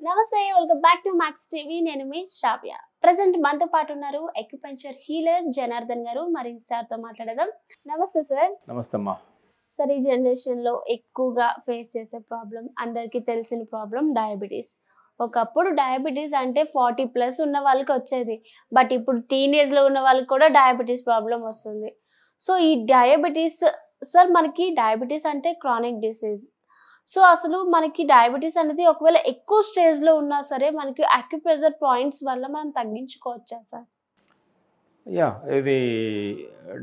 నమస్తే, welcome back to max TV. నేను మీ శ్రావ్య. Present మనతో పాటు ఉన్నారు ఎక్యుపెంచర్ హీలర్ జనార్దన్ గారు. మరి సార్తో మాట్లాడదాం. నమస్తే సార్. నమస్తే అమ్మా. సార్, ఈ జనరేషన్లో ఎక్కువగా ఫేస్ చేసే ప్రాబ్లం, అందరికీ తెలిసిన ప్రాబ్లం డయాబెటీస్. ఒకప్పుడు డయాబెటీస్ అంటే 40+ ఉన్న వాళ్ళకి వచ్చేది, బట్ ఇప్పుడు టీనేజ్లో ఉన్న వాళ్ళకి కూడా డయాబెటీస్ ప్రాబ్లం వస్తుంది. సో ఈ డయాబెటీస్, సార్ మనకి డయాబెటీస్ అంటే క్రానిక్ డిసీజ్. సో అసలు మనకి డయాబెటీస్ అనేది ఒకవేళ ఎక్కువ స్టేజ్లో ఉన్నా సరే మనకి అక్యుప్రెషర్ పాయింట్స్ వల్ల మనం తగ్గించుకోవచ్చా సార్? యా, ఇది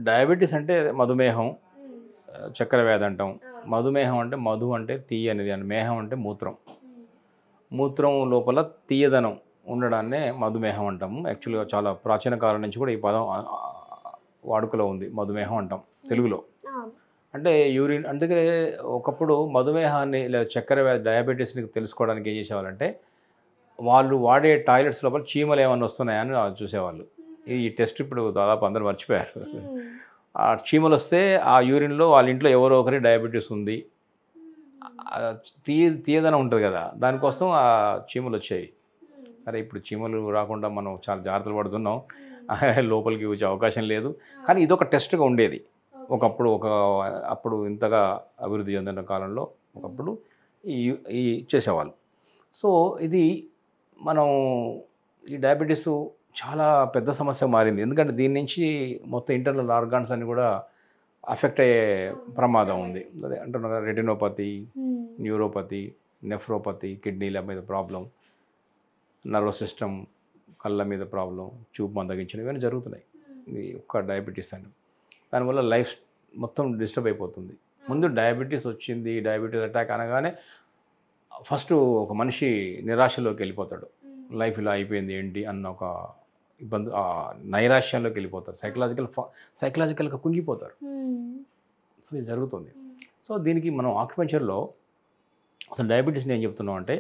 డయాబెటీస్ అంటే మధుమేహం, చక్కెర వ్యాధి అంటాం. మధుమేహం అంటే మధు అంటే తీయ అనేది, అని మేహం అంటే మూత్రం. మూత్రం లోపల తీయదనం ఉండడాన్నే మధుమేహం అంటాము. యాక్చువల్గా చాలా ప్రాచీన కాలం నుంచి కూడా ఈ పదం వాడుకలో ఉంది. మధుమేహం అంటాం తెలుగులో. అంటే యూరిన్, అందుకే ఒకప్పుడు మధుమేహాన్ని లేదా చక్కెర వ్యాధి డయాబెటీస్ని తెలుసుకోవడానికి ఏం చేసేవాళ్ళంటే వాళ్ళు వాడే టాయిలెట్స్ లోపల చీమలు ఏమైనా వస్తున్నాయని చూసేవాళ్ళు. ఈ టెస్ట్ ఇప్పుడు దాదాపు అందరూ మర్చిపోయారు. ఆ చీమలు వస్తే ఆ యూరిన్లో వాళ్ళ ఇంట్లో ఎవరో ఒకరి డయాబెటీస్ ఉంది, తీయదనం ఉంటుంది కదా, దానికోసం ఆ చీమలు వచ్చాయి. సరే, ఇప్పుడు చీమలు రాకుండా మనం చాలా జాగ్రత్తలు పడుతున్నాం, లోపలికి వచ్చే అవకాశం లేదు. కానీ ఇదొక టెస్ట్గా ఉండేది ఒకప్పుడు. అప్పుడు ఇంతగా అభివృద్ధి చెందిన కాలంలో ఒకప్పుడు ఈ చేసేవాళ్ళు. సో ఇది మనం ఈ డయాబెటీస్ చాలా పెద్ద సమస్య మారింది. ఎందుకంటే దీని నుంచి మొత్తం ఇంటర్నల్ ఆర్గాన్స్ అన్ని కూడా అఫెక్ట్ అయ్యే ప్రమాదం ఉంది. అదే అంటున్నారు, రెటినోపతి, న్యూరోపతి, నెఫ్రోపతి, కిడ్నీల మీద ప్రాబ్లం, నర్వస్ సిస్టమ్, కళ్ళ మీద ప్రాబ్లం, చూపు మందగించడం, ఇవన్నీ జరుగుతున్నాయి ఇది ఒక్క డయాబెటీస్ అని. దానివల్ల లైఫ్ మొత్తం డిస్టర్బ్ అయిపోతుంది. ముందు డయాబెటీస్ వచ్చింది, డయాబెటీస్ అటాక్ అనగానే ఫస్ట్ ఒక మనిషి నిరాశలోకి వెళ్ళిపోతాడు. లైఫ్ ఇలా అయిపోయింది ఏంటి అన్న ఒక ఇబ్బంది, నైరాశ్యంలోకి వెళ్ళిపోతారు. సైకలాజికల్గా కుంగిపోతారు. సో ఇది జరుగుతుంది. సో దీనికి మనం ఆక్యుపెంచర్లో అసలు డయాబెటీస్ని ఏం చెప్తున్నాం అంటే,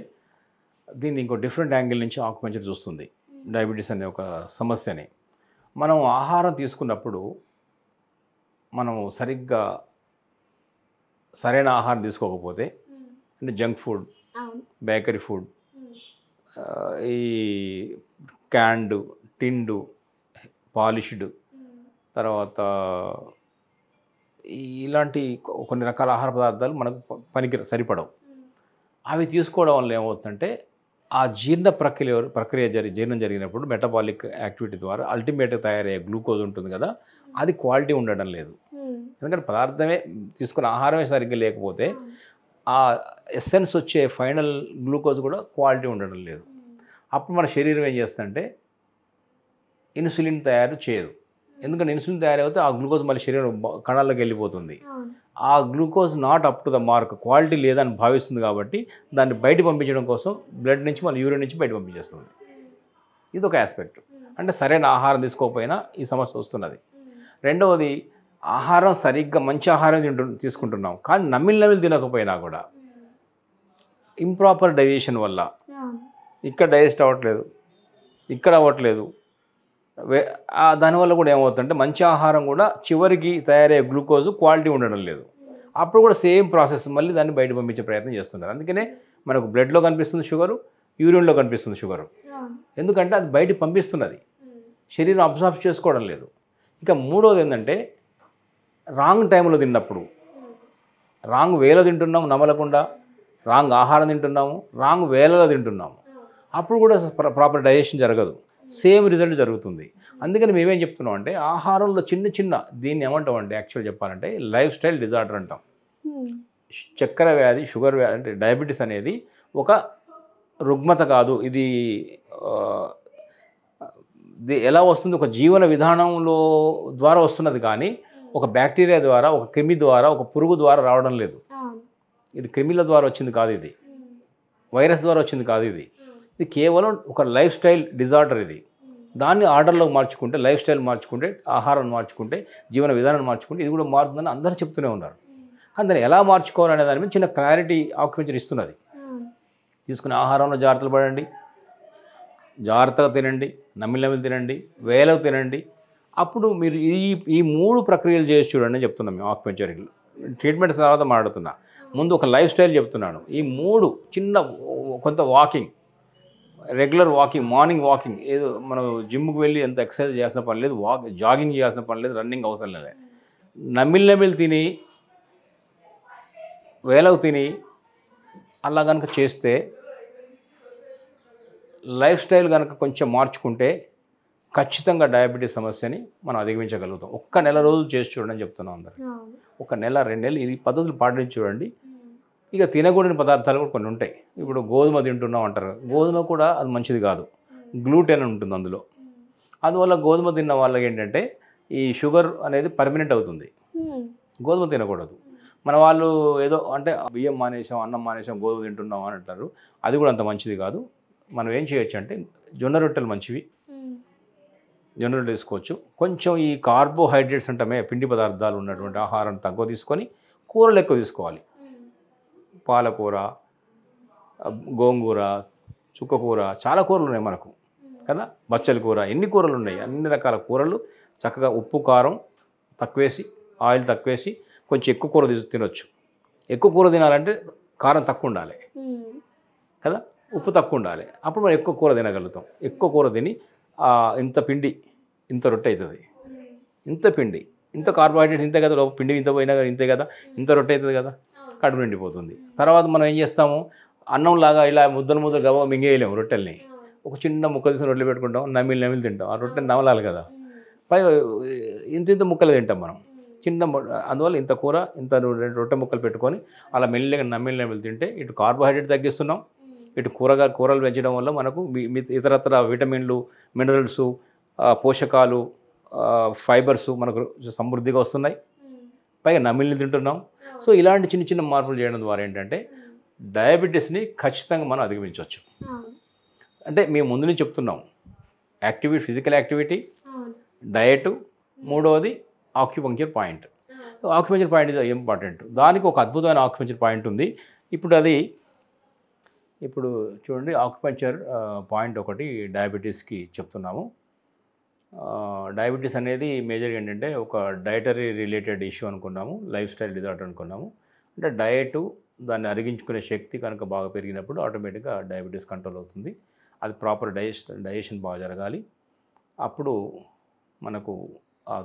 దీన్ని ఇంకో డిఫరెంట్ యాంగిల్ నుంచి ఆక్యుపెంచర్ చూస్తుంది డయాబెటీస్ అనే ఒక సమస్యని. మనం ఆహారం తీసుకున్నప్పుడు మనం సరిగ్గా సరైన ఆహారం తీసుకోకపోతే, అంటే జంక్ ఫుడ్, బేకరీ ఫుడ్, ఈ క్యాండ్, టిండు, పాలిష్డ్, తర్వాత ఇలాంటి కొన్ని రకాల ఆహార పదార్థాలు మనకు సరిపడవు. అవి తీసుకోవడం వల్ల ఏమవుతుందంటే ఆ జీర్ణం జరిగినప్పుడు మెటబాలిక్ యాక్టివిటీ ద్వారా అల్టిమేట్గా తయారయ్యే గ్లూకోజ్ ఉంటుంది కదా, అది క్వాలిటీ ఉండడం లేదు. ఎందుకంటే పదార్థమే తీసుకున్న ఆహారమే సరిగ్గా లేకపోతే ఆ ఎసెన్స్ వచ్చే ఫైనల్ గ్లూకోజ్ కూడా క్వాలిటీ ఉండడం లేదు. అప్పుడు మన శరీరం ఏం చేస్తుందంటే ఇన్సులిన్ తయారు చేయదు. ఎందుకంటే ఇన్సులిన్ తయారైతే ఆ గ్లూకోజ్ మళ్ళీ శరీరం కణాల్లోకి వెళ్ళిపోతుంది. ఆ glucose not up to the mark, quality లేదని భావిస్తుంది. కాబట్టి దాన్ని బయట పంపించడం కోసం బ్లడ్ నుంచి మళ్ళీ యూరిన్ నుంచి బయట పంపించేస్తుంది. ఇది ఒక ఆస్పెక్ట్. అంటే సరైన ఆహారం తీసుకోకపోయినా ఈ సమస్య వస్తున్నది. రెండవది, ఆహారం సరిగ్గా మంచి ఆహారం తీసుకుంటున్నాం, కానీ నమిలి తినకపోయినా కూడా ఇంప్రాపర్ డైజెషన్ వల్ల ఇక్కడ డైజెస్ట్ అవ్వట్లేదు, ఇక్కడ అవ్వట్లేదు. దానివల్ల కూడా ఏమవుతుందంటే మంచి ఆహారం కూడా చివరికి తయారయ్యే గ్లూకోజ్ క్వాలిటీ ఉండడం లేదు. అప్పుడు కూడా సేమ్ ప్రాసెస్ మళ్ళీ దాన్ని బయట పంపించే ప్రయత్నం చేస్తున్నారు. అందుకనే మనకు బ్లడ్లో కనిపిస్తుంది షుగరు, యూరిన్లో కనిపిస్తుంది షుగరు. ఎందుకంటే అది బయట పంపిస్తున్నది, శరీరం అబ్జర్వ్ చేసుకోవడం లేదు. ఇక మూడోది ఏంటంటే రాంగ్ టైంలో తిన్నప్పుడు, రాంగ్ వేలో తింటున్నాము నమలకుండా, రాంగ్ ఆహారం తింటున్నాము, రాంగ్ వేలలో తింటున్నాము, అప్పుడు కూడా ప్రాపర్ డైజెషన్ జరగదు, సేమ్ రిజల్ట్ జరుగుతుంది. అందుకని మేమేం చెప్తున్నాం అంటే ఆహారంలో చిన్న దీన్ని ఏమంటాం అంటే, యాక్చువల్ చెప్పాలంటే లైఫ్ స్టైల్ డిజార్డర్ అంటాం. చక్కెర వ్యాధి, షుగర్ వ్యాధి అంటే డయాబెటీస్ అనేది ఒక రుగ్మత కాదు. ఇది ఎలా వస్తుంది, ఒక జీవన విధానంలో ద్వారా వస్తున్నది, కానీ ఒక బ్యాక్టీరియా ద్వారా, ఒక క్రిమి ద్వారా, ఒక పురుగు ద్వారా రావడం లేదు. ఇది క్రిమిల ద్వారా వచ్చింది కాదు, ఇది వైరస్ ద్వారా వచ్చింది కాదు, ఇది కేవలం ఒక లైఫ్ స్టైల్ డిజార్డర్. ఇది దాన్ని ఆర్డర్లో మార్చుకుంటే, లైఫ్ స్టైల్ మార్చుకుంటే, ఆహారం మార్చుకుంటే, జీవన విధానం మార్చుకుంటే ఇది కూడా మారుతుందని అందరూ చెప్తూనే ఉన్నారు. కానీ దాన్ని ఎలా మార్చుకోవాలనే దాని మీద చిన్న క్లారిటీ ఆక్యుపెంచర్ ఇస్తున్నది. తీసుకునే ఆహారంలో జాగ్రత్తలు పడండి, జాగ్రత్తగా తినండి, నమిలి తినండి, వేలకు తినండి. అప్పుడు మీరు ఈ 3 ప్రక్రియలు చేసి చూడండి అని చెప్తున్నాం మేము ఆక్యుపెంచర్. ట్రీట్మెంట్ తర్వాత మాట్లాడుతున్నా, ముందు ఒక లైఫ్ స్టైల్ చెప్తున్నాను. ఈ 3 చిన్న కొంత walking, regular walking, morning walking, ఏదో మనం జిమ్కి వెళ్ళి ఎంత ఎక్సర్సైజ్ చేయాల్సిన పని లేదు, జాగింగ్ చేయాల్సిన పని లేదు, రన్నింగ్ అవసరం లేదు. నమిలి తిని వేలకు తిని అలా కనుక చేస్తే, లైఫ్ స్టైల్ కనుక కొంచెం మార్చుకుంటే ఖచ్చితంగా డయాబెటీస్ సమస్యని మనం అధిగమించగలుగుతాం. ఒక్క నెల రోజులు చేసి చూడండి అని చెప్తున్నాం అందరు. ఒక నెల 2 నెలలు ఈ పద్ధతులు పాటించి చూడండి. ఇక తినకూడని పదార్థాలు కూడా కొన్ని ఉంటాయి. ఇప్పుడు గోధుమ తింటున్నాం అంటారు, గోధుమ కూడా అది మంచిది కాదు, గ్లూటెన్ ఉంటుంది అందులో. అందువల్ల గోధుమ తిన్న వాళ్ళకి ఏంటంటే ఈ షుగర్ అనేది పర్మనెంట్ అవుతుంది. గోధుమ తినకూడదు. మన వాళ్ళు ఏదో అంటే బియ్యం మానేసాం, అన్నం మానేసాం, గోధుమ తింటున్నాం అని అంటారు, అది కూడా అంత మంచిది కాదు. మనం ఏం చేయొచ్చు అంటే జొన్న రొట్టెలు మంచివి, జొన్న రొట్టెలు తీసుకోవచ్చు. కొంచెం ఈ కార్బోహైడ్రేట్స్ అంటమే పిండి పదార్థాలు ఉన్నటువంటి ఆహారం తక్కువ తీసుకొని కూరలు ఎక్కువ తీసుకోవాలి. పాలకూర, గోంగూర, చుక్కకూర, చాలా కూరలు ఉన్నాయి మనకు కదా, బచ్చల కూర, ఎన్ని కూరలు ఉన్నాయి. అన్ని రకాల కూరలు చక్కగా ఉప్పు కారం తక్కువేసి, ఆయిల్ తక్కువేసి కొంచెం ఎక్కువ కూర తినొచ్చు. ఎక్కువ కూర తినాలంటే కారం తక్కువ ఉండాలి కదా, ఉప్పు తక్కువ ఉండాలి, అప్పుడు మనం ఎక్కువ కూర తినగలుగుతాం. ఎక్కువ కూర తిని ఇంత పిండి ఇంత రొట్టె అవుతుంది, ఇంత పిండి ఇంత కార్బోహైడ్రేట్స్ ఇంతే కదా, పిండి ఇంత పోయినా ఇంతే కదా, ఇంత రొట్టె అవుతుంది కదా, కడుపు నిండిపోతుంది. తర్వాత మనం ఏం చేస్తాము, అన్నంలాగా ఇలా ముద్దలు గవ మింగేయలేము రొట్టెల్ని. ఒక చిన్న ముక్క తీసుకుని రొట్టెలు పెట్టుకుంటాం, నమిలి తింటాం. ఆ రొట్టెని నమలాలి కదా, పై ఇంత ముక్కలు తింటాం మనం చిన్న. అందువల్ల ఇంత కూర ఇంత 2 రొట్టె ముక్కలు పెట్టుకొని అలా మెల్లిగా నమిలి తింటే ఇటు కార్బోహైడ్రేట్ తగ్గిస్తున్నాం, ఇటు కూరలు పెంచడం వల్ల మనకు ఇతరత్ర విటమిన్లు, మినరల్స్, పోషకాలు, ఫైబర్స్ మనకు సమృద్ధిగా వస్తున్నాయి. పైగా నమిలిని తింటున్నాం. సో ఇలాంటి చిన్న చిన్న మార్పులు చేయడం ద్వారా ఏంటంటే డయాబెటీస్ని ఖచ్చితంగా మనం అధిగమించవచ్చు. అంటే మేము ముందు నుంచి చెప్తున్నాం, ఫిజికల్ యాక్టివిటీ, డయట్, మూడవది acupuncture point. Acupuncture point is important. దానికి ఒక అద్భుతమైన ఆక్యుపంక్చర్ పాయింట్ ఉంది. ఇప్పుడు చూడండి, ఆక్యుపంక్చర్ పాయింట్ ఒకటి డయాబెటీస్కి చెప్తున్నాము. డయాబెటీస్ అనేది మేజర్గా ఏంటంటే ఒక డయటరీ రిలేటెడ్ ఇష్యూ అనుకున్నాము, లైఫ్ స్టైల్ డిజార్డర్ అనుకున్నాము. అంటే డయటు దాన్ని అరిగించుకునే శక్తి కనుక బాగా పెరిగినప్పుడు ఆటోమేటిక్గా డయాబెటీస్ కంట్రోల్ అవుతుంది. అది ప్రాపర్ డైజెషన్ బాగా జరగాలి. అప్పుడు మనకు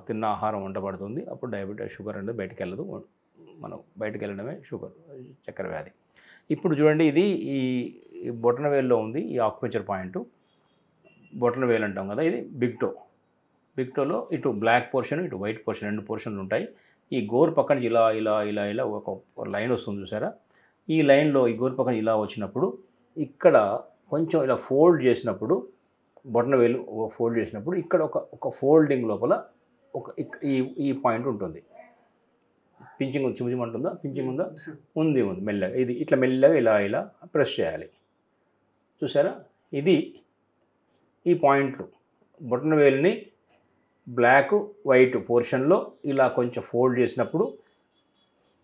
తిన్న ఆహారం వంటబడుతుంది. అప్పుడు షుగర్ అనేది బయటకు వెళ్ళదు. మనం బయటకు వెళ్ళడమే చక్కెర వ్యాధి. ఇప్పుడు చూడండి, ఇది ఈ బొటన వేలులో ఉంది ఈ ఆక్యుపంక్చర్ పాయింట్. బొటన వేలు అంటాం కదా, ఇది బిగ్ టోలో ఇటు బ్లాక్ పోర్షన్, ఇటు వైట్ పోర్షన్, 2 పోర్షన్లు ఉంటాయి. ఈ గోరు పక్కన ఇలా ఇలా ఇలా ఇలా ఒక లైన్ వస్తుంది చూసారా, ఈ లైన్లో ఈ గోరు పక్కన ఇలా వచ్చినప్పుడు ఇక్కడ కొంచెం ఇలా ఫోల్డ్ చేసినప్పుడు, బొటన వేలు ఫోల్డ్ చేసినప్పుడు ఇక్కడ ఒక ఫోల్డింగ్ లోపల ఈ పాయింట్ ఉంటుంది. పించింగ్ చిమ్మంటుందా, పించింగ్ ఉందా, ఉంది మెల్లగా. ఇది ఇట్లా మెల్లగా ఇలా ఇలా ప్రెస్ చేయాలి. చూసారా, ఇది ఈ పాయింట్లు బొటన వేలుని బ్లాక్ వైట్ పోర్షన్లో ఇలా కొంచెం ఫోల్డ్ చేసినప్పుడు,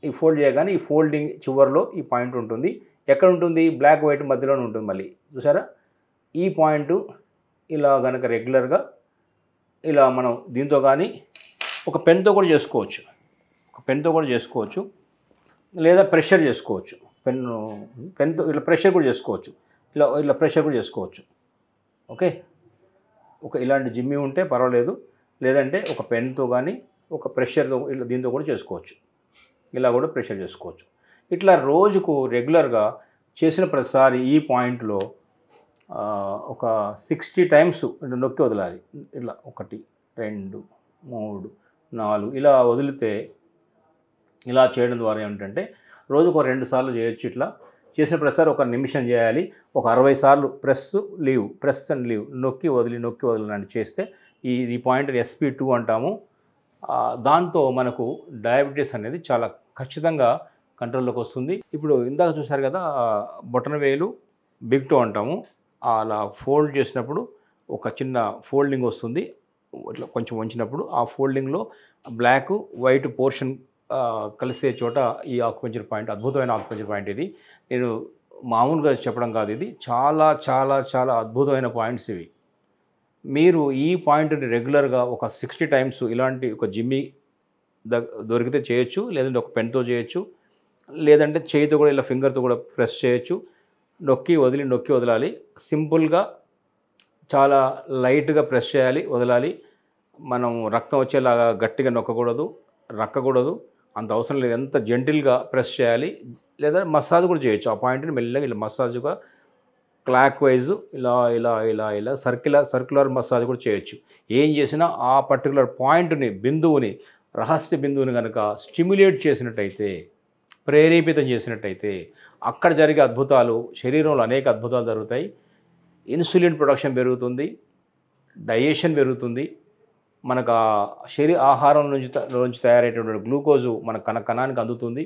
ఈ ఫోల్డ్ చేయగానే ఈ ఫోల్డింగ్ చివరిలో ఈ పాయింట్ ఉంటుంది. ఎక్కడ ఉంటుంది, బ్లాక్ వైట్ మధ్యలోనే ఉంటుంది. మళ్ళీ చూసారా, ఈ పాయింట్ ఇలా కనుక రెగ్యులర్గా ఇలా మనం దీంతో కానీ ఒక పెన్తో కూడా చేసుకోవచ్చు, లేదా ప్రెషర్ చేసుకోవచ్చు. పెన్తో ఇలా ప్రెషర్ కూడా చేసుకోవచ్చు, ఇలా ప్రెషర్ కూడా చేసుకోవచ్చు. ఓకే, ఇలాంటి జిమ్మి ఉంటే పర్వాలేదు, లేదంటే ఒక పెన్తో కానీ ఒక ప్రెషర్తో ఇలా దీంతో కూడా చేసుకోవచ్చు. ఇలా కూడా ప్రెషర్ చేసుకోవచ్చు. ఇట్లా రోజుకు రెగ్యులర్గా చేసిన ప్రతిసారి ఈ పాయింట్లో ఒక 60 టైమ్స్ నొక్కి వదలాలి. ఇలా 1 2 3 4 ఇలా వదిలితే, ఇలా చేయడం ద్వారా ఏమిటంటే రోజుకు 2 సార్లు చేయొచ్చు. ఇట్లా చేసిన ప్రతిసారి 1 నిమిషం చేయాలి. ఒక 60 సార్లు ప్రెస్ అండ్ లీవ్, నొక్కి వదిలి అని చేస్తే ఈ పాయింట్ SP2 అంటాము. దాంతో మనకు డయాబెటీస్ అనేది చాలా ఖచ్చితంగా కంట్రోల్లోకి వస్తుంది. ఇప్పుడు ఇందాక చూసారు కదా, బొటన వేలు బిగ్ టో అంటాము. అలా ఫోల్డ్ చేసినప్పుడు ఒక చిన్న ఫోల్డింగ్ వస్తుంది. ఇట్లా కొంచెం వంచినప్పుడు ఆ ఫోల్డింగ్లో బ్లాక్ వైట్ పోర్షన్ కలిసే చోట ఈ ఆక్యుపంక్చర్ పాయింట్, అద్భుతమైన ఆక్యుపంక్చర్ పాయింట్. ఇది నేను మామూలుగా చెప్పడం కాదు, ఇది చాలా చాలా చాలా అద్భుతమైన పాయింట్స్ ఇవి. మీరు ఈ పాయింట్ని రెగ్యులర్గా ఒక 60 టైమ్స్ ఇలాంటి ఒక జిమ్మి దొరికితే చేయొచ్చు, లేదంటే ఒక పెన్తో చేయొచ్చు, లేదంటే చేయితో కూడా ఇలా ఫింగర్తో కూడా ప్రెస్ చేయొచ్చు. నొక్కి వదలాలి. సింపుల్గా చాలా లైట్గా ప్రెస్ చేయాలి, వదలాలి. మనం రక్తం వచ్చేలాగా గట్టిగా నొక్కకూడదు, రక్కకూడదు. అంత అవసరం లేదు. ఎంత జెంటిల్గా ప్రెస్ చేయాలి. లేదా మసాజ్ కూడా చేయొచ్చు. ఆ పాయింట్ని మెల్లగా ఇలా మసాజ్గా క్లాక్ వైజ్ ఇలా సర్క్యులర్ మసాజ్ కూడా చేయొచ్చు. ఏం చేసినా ఆ పర్టికులర్ పాయింట్ని, రహస్య బిందువుని కనుక స్టిమ్యులేట్ చేసినట్టయితే, ప్రేరేపితం చేసినట్టయితే అక్కడ జరిగే అద్భుతాలు, శరీరంలో అనేక అద్భుతాలు జరుగుతాయి. ఇన్సులిన్ ప్రొడక్షన్ పెరుగుతుంది, డైజెషన్ పెరుగుతుంది. మనకు ఆ ఆహారం నుంచి తయారయ్యేటువంటి గ్లూకోజు మన కణానికి అందుతుంది.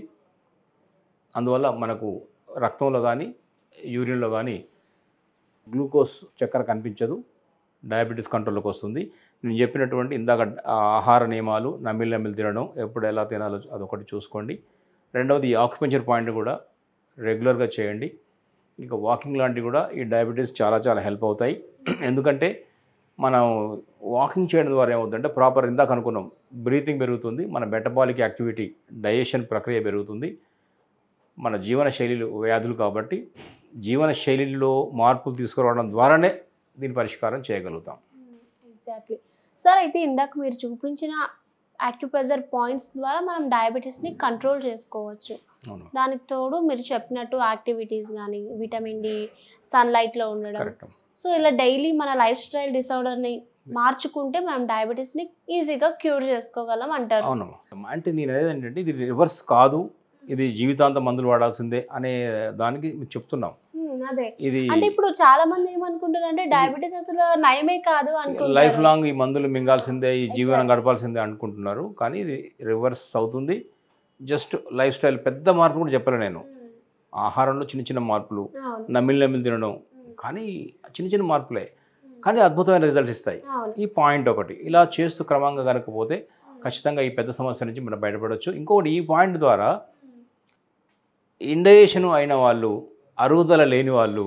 అందువల్ల మనకు రక్తంలో కానీ యూరిన్లో కానీ గ్లూకోజ్ చక్కెర కనిపించదు, డయాబెటీస్ కంట్రోల్లోకి వస్తుంది. నేను చెప్పినటువంటి ఇందాక ఆహార నియమాలు, నమిలి తినడం, ఎప్పుడు ఎలా తినాలో అదొకటి చూసుకోండి. రెండవది ఈ ఆక్యుపెంచర్ పాయింట్ కూడా రెగ్యులర్గా చేయండి. ఇంకా వాకింగ్ లాంటివి కూడా ఈ డయాబెటీస్ చాలా హెల్ప్ అవుతాయి. ఎందుకంటే మనం వాకింగ్ చేయడం ద్వారా ఏమవుతుందంటే ప్రాపర్ ఇందాక అనుకున్నాం, బ్రీతింగ్ పెరుగుతుంది, మన మెటబాలిక్ యాక్టివిటీ, డైజెషన్ ప్రక్రియ పెరుగుతుంది. మన జీవన శైలిలు వ్యాధులు కాబట్టి జీవన శైలిలో మార్పులు తీసుకురావడం ద్వారానే దీని పరిష్కారం చేయగలుగుతాం. Exactly sir. అయితే ఇందాక మీరు చూపించిన యాక్యుప్రెషర్ పాయింట్స్ ద్వారా మనం డయాబెటీస్ని కంట్రోల్ చేసుకోవచ్చు. దానికి తోడు మీరు చెప్పినట్టు యాక్టివిటీస్ కానీ, విటమిన్ డి, సన్లైట్లో ఉండడం. సో ఇలా డైలీ మన లైఫ్ స్టైల్ డిసార్డర్ని మార్చుకుంటే మనం డయాబెటీస్ని ఈజీగా క్యూర్ చేసుకోగలం అంటారు. అవును. అంటే నేను ఏంటంటే ఇది రివర్స్ కాదు, ఇది జీవితాంతం మందులు వాడాల్సిందే అనే దానికి చెప్తున్నాం. అదే ఇది అంటే ఇప్పుడు చాలా మంది ఏమనుకుంటారు అంటే డయాబెటీస్ అసలు నయమే కాదు అనుకుంటారు, లైఫ్ లాంగ్ ఈ మందులు మింగాల్సిందే, ఈ జీవనం గడపాల్సిందే అనుకుంటున్నారు. కానీ ఇది రివర్స్ అవుతుంది. జస్ట్ లైఫ్ స్టైల్ పెద్ద మార్పు కూడా చెప్పలే నేను. ఆహారంలో చిన్న మార్పులు, నమిలి తినడం, కానీ చిన్న మార్పులే కానీ అద్భుతమైన రిజల్ట్స్ ఇస్తాయి. ఈ పాయింట్ ఒకటి ఇలా చేస్తూ క్రమంగా కనుకపోతే ఖచ్చితంగా ఈ పెద్ద సమస్య నుంచి మనం బయటపడవచ్చు. ఇంకొకటి, ఈ పాయింట్ ద్వారా ఇండైజెషన్ అయిన వాళ్ళు, అరుగుదల లేని వాళ్ళు,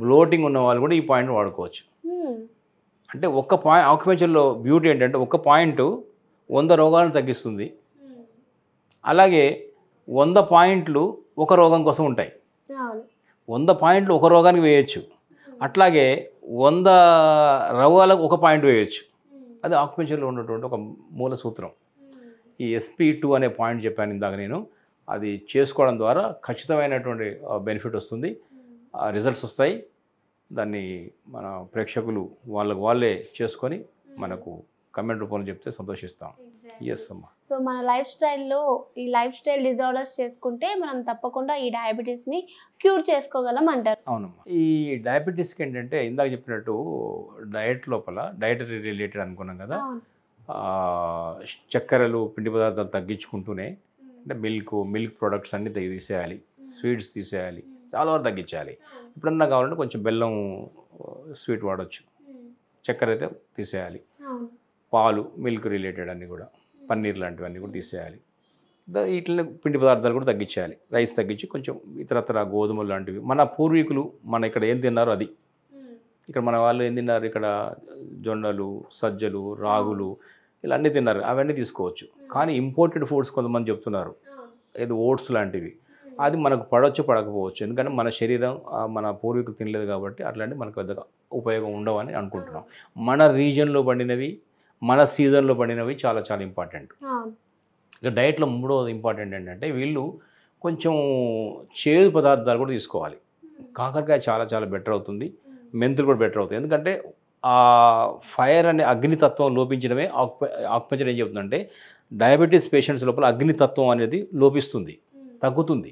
బ్లోటింగ్ ఉన్న వాళ్ళు కూడా ఈ పాయింట్ వాడుకోవచ్చు. అంటే ఒక్క పాయింట్ ఆక్యుపెంచర్లో బ్యూటీ ఏంటంటే ఒక్క పాయింట్ 100 రోగాలను తగ్గిస్తుంది. అలాగే 100 పాయింట్లు ఒక రోగం కోసం ఉంటాయి. 100 పాయింట్లు ఒక రోగానికి వేయచ్చు. అట్లాగే 100 రోగాలకు ఒక పాయింట్ వేయచ్చు. అది ఆక్యుపెంచర్లో ఉన్నటువంటి ఒక మూల సూత్రం. ఈ SP2 అనే పాయింట్ చెప్పాను ఇందాక నేను. అది చేసుకోవడం ద్వారా ఖచ్చితమైనటువంటి బెనిఫిట్ వస్తుంది, రిజల్ట్స్ వస్తాయి. దాన్ని మన ప్రేక్షకులు వాళ్ళే చేసుకొని మనకు కమెంట్ రూపంలో చెప్తే సంతోషిస్తాం. ఎస్ అమ్మా. సో మన లైఫ్ స్టైల్ డిజార్డర్స్ చేసుకుంటే మనం తప్పకుండా ఈ డయాబెటీస్ని క్యూర్ చేసుకోగలం అంటారు. అవునమ్మా. ఈ డయాబెటీస్కి ఏంటంటే ఇందాక చెప్పినట్టు డైటరీ రిలేటెడ్ అనుకున్నాం కదా, చక్కెరలు, పిండి పదార్థాలు తగ్గించుకుంటూనే, అంటే మిల్క్ ప్రొడక్ట్స్ అన్నీ తీసేయాలి, స్వీట్స్ తీసేయాలి, చాలా వరకు తగ్గించాలి. ఎప్పుడన్నా కావాలంటే కొంచెం బెల్లం స్వీట్ వాడచ్చు, చక్కెర అయితే తీసేయాలి. పాలు, మిల్క్ రిలేటెడ్ అన్నీ కూడా, పన్నీర్ లాంటివన్నీ కూడా తీసేయాలి. ఇట్లా పిండి పదార్థాలు కూడా తగ్గించేయాలి. రైస్ తగ్గించి కొంచెం ఇతరత్ర గోధుమలు లాంటివి, మన పూర్వీకులు ఇక్కడ ఏం తిన్నారో అది. ఇక్కడ మన వాళ్ళు ఏం తిన్నారు, ఇక్కడ జొన్నలు, సజ్జలు, రాగులు ఇలా అన్నీ తిన్నారు, అవన్నీ తీసుకోవచ్చు. కానీ ఇంపోర్టెడ్ ఫుడ్స్ కొంతమంది చెప్తున్నారు, ఏదో ఓట్స్ లాంటివి, అది మనకు పడవచ్చు పడకపోవచ్చు. ఎందుకంటే మన శరీరం మన పూర్వీకులు తినలేదు కాబట్టి అట్లాంటివి మనకు పెద్దగా ఉపయోగం ఉండవని అనుకుంటున్నాం. మన రీజన్లో పండినవి, మన సీజన్లో పండినవి చాలా ఇంపార్టెంట్. ఇక డైట్లో మూడవది ఇంపార్టెంట్ ఏంటంటే వీళ్ళు కొంచెం చేదు పదార్థాలు కూడా తీసుకోవాలి. కాకరకాయ చాలా బెటర్ అవుతుంది, మెంతులు కూడా బెటర్ అవుతాయి. ఎందుకంటే ఆ ఫైర్ అనే అగ్నితత్వం లోపించడమే ఆక్యుపెంచర్ ఏం చెప్తుందంటే డయాబెటీస్ పేషెంట్స్ లోపల అగ్నితత్వం అనేది లోపిస్తుంది, తగ్గుతుంది,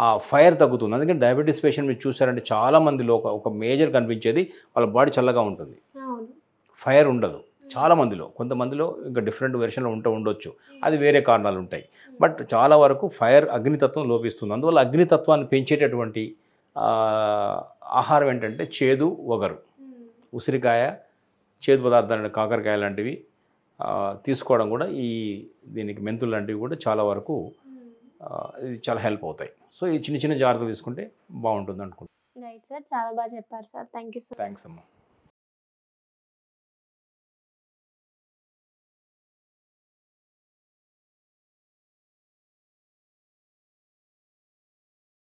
ఆ ఫైర్ తగ్గుతుంది. అందుకని డయాబెటీస్ పేషెంట్ మీరు చూసారంటే చాలామందిలో ఒక మేజర్ కనిపించేది వాళ్ళ బాడీ చల్లగా ఉంటుంది, ఫైర్ ఉండదు. చాలామందిలో, కొంతమందిలో ఇంకా డిఫరెంట్ వెర్షన్లో ఉండొచ్చు, అది వేరే కారణాలు ఉంటాయి. బట్ చాలా వరకు ఫైర్ అగ్నితత్వం లోపిస్తుంది. అందువల్ల అగ్నితత్వాన్ని పెంచేటటువంటి ఆహారం ఏంటంటే చేదు, వగరు, ఉసిరికాయ, చేదు పదార్థాలు, కాకరకాయ లాంటివి తీసుకోవడం కూడా దీనికి మెంతులు లాంటివి కూడా చాలా వరకు ఇది చాలా హెల్ప్ అవుతాయి. సో ఈ చిన్న జాగ్రత్తలు తీసుకుంటే బాగుంటుంది అనుకుంటున్నాను. రైట్ సార్, చాలా బాగా చెప్పారు sir. Thank you sir. Thanks అమ్మా.